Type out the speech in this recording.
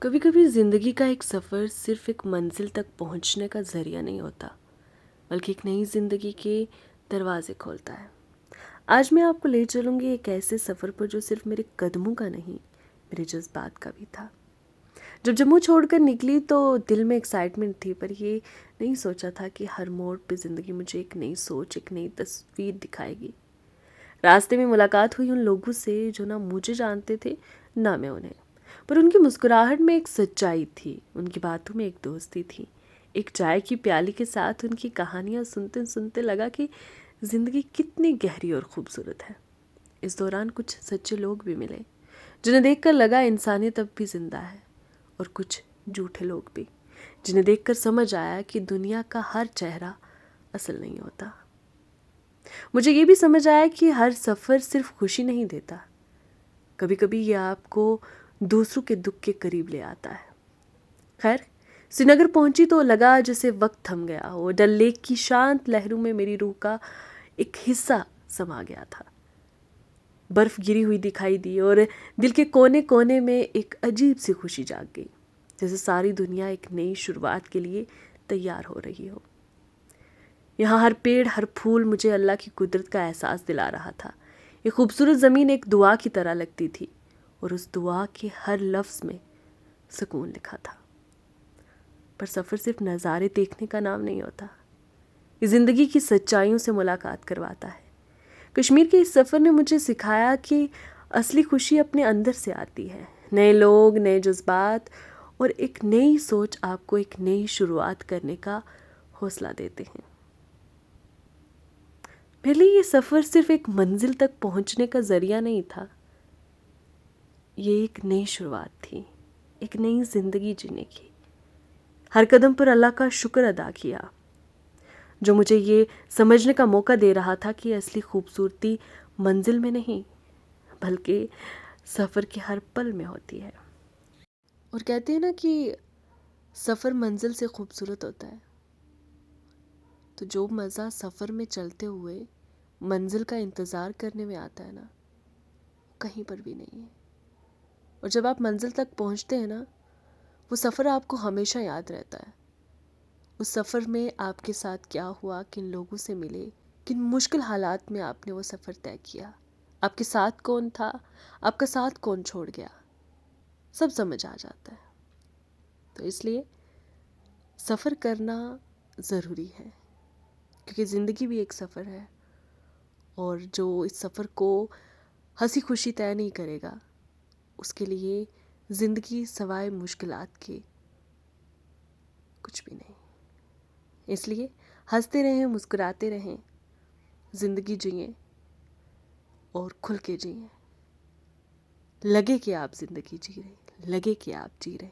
कभी कभी ज़िंदगी का एक सफ़र सिर्फ एक मंजिल तक पहुंचने का ज़रिया नहीं होता, बल्कि एक नई ज़िंदगी के दरवाजे खोलता है। आज मैं आपको ले चलूँगी एक ऐसे सफ़र पर जो सिर्फ मेरे कदमों का नहीं, मेरे जज्बात का भी था। जब जम्मू छोड़कर निकली तो दिल में एक्साइटमेंट थी, पर ये नहीं सोचा था कि हर मोड़ पे ज़िंदगी मुझे एक नई सोच, एक नई तस्वीर दिखाएगी। रास्ते में मुलाकात हुई उन लोगों से जो ना मुझे जानते थे, ना मैं उन्हें। पर उनकी मुस्कुराहट में एक सच्चाई थी, उनकी बातों में एक दोस्ती थी। एक चाय की प्याली के साथ उनकी कहानियाँ सुनते सुनते लगा कि ज़िंदगी कितनी गहरी और खूबसूरत है। इस दौरान कुछ सच्चे लोग भी मिले, जिन्हें देखकर लगा इंसानियत अब भी जिंदा है, और कुछ झूठे लोग भी, जिन्हें देखकर समझ आया कि दुनिया का हर चेहरा असल नहीं होता। मुझे ये भी समझ आया कि हर सफ़र सिर्फ खुशी नहीं देता, कभी कभी ये आपको दूसरों के दुख के करीब ले आता है। खैर, श्रीनगर पहुंची तो लगा जैसे वक्त थम गया हो। डल लेक की शांत लहरों में मेरी रूह का एक हिस्सा समा गया था। बर्फ गिरी हुई दिखाई दी और दिल के कोने कोने में एक अजीब सी खुशी जाग गई, जैसे सारी दुनिया एक नई शुरुआत के लिए तैयार हो रही हो। यहाँ हर पेड़, हर फूल मुझे अल्लाह की कुदरत का एहसास दिला रहा था। ये खूबसूरत ज़मीन एक दुआ की तरह लगती थी, और उस दुआ के हर लफ्ज़ में सुकून लिखा था। पर सफ़र सिर्फ नज़ारे देखने का नाम नहीं होता, ये ज़िंदगी की सच्चाइयों से मुलाकात करवाता है। कश्मीर के इस सफ़र ने मुझे सिखाया कि असली खुशी अपने अंदर से आती है। नए लोग, नए जज्बात और एक नई सोच आपको एक नई शुरुआत करने का हौसला देते हैं। मेरे लिए ये सफ़र सिर्फ एक मंजिल तक पहुंचने का ज़रिया नहीं था, ये एक नई शुरुआत थी, एक नई ज़िंदगी जीने की। हर कदम पर अल्लाह का शुक्र अदा किया, जो मुझे ये समझने का मौका दे रहा था कि असली खूबसूरती मंजिल में नहीं, बल्कि सफ़र के हर पल में होती है। और कहते हैं ना कि सफ़र मंजिल से खूबसूरत होता है, तो जो मज़ा सफ़र में चलते हुए मंजिल का इंतज़ार करने में आता है ना, कहीं पर भी नहीं है। और जब आप मंजिल तक पहुंचते हैं ना, वो सफ़र आपको हमेशा याद रहता है। उस सफ़र में आपके साथ क्या हुआ, किन लोगों से मिले, किन मुश्किल हालात में आपने वो सफ़र तय किया, आपके साथ कौन था, आपका साथ कौन छोड़ गया, सब समझ आ जाता है। तो इसलिए सफ़र करना ज़रूरी है, क्योंकि ज़िंदगी भी एक सफ़र है, और जो इस सफ़र को हंसी खुशी तय नहीं करेगा, उसके लिए ज़िंदगी सवाए मुश्किलात के कुछ भी नहीं। इसलिए हंसते रहें, मुस्कुराते रहें, ज़िंदगी जिए और खुल के जिए। लगे कि आप ज़िंदगी जी रहे, लगे कि आप जी रहे।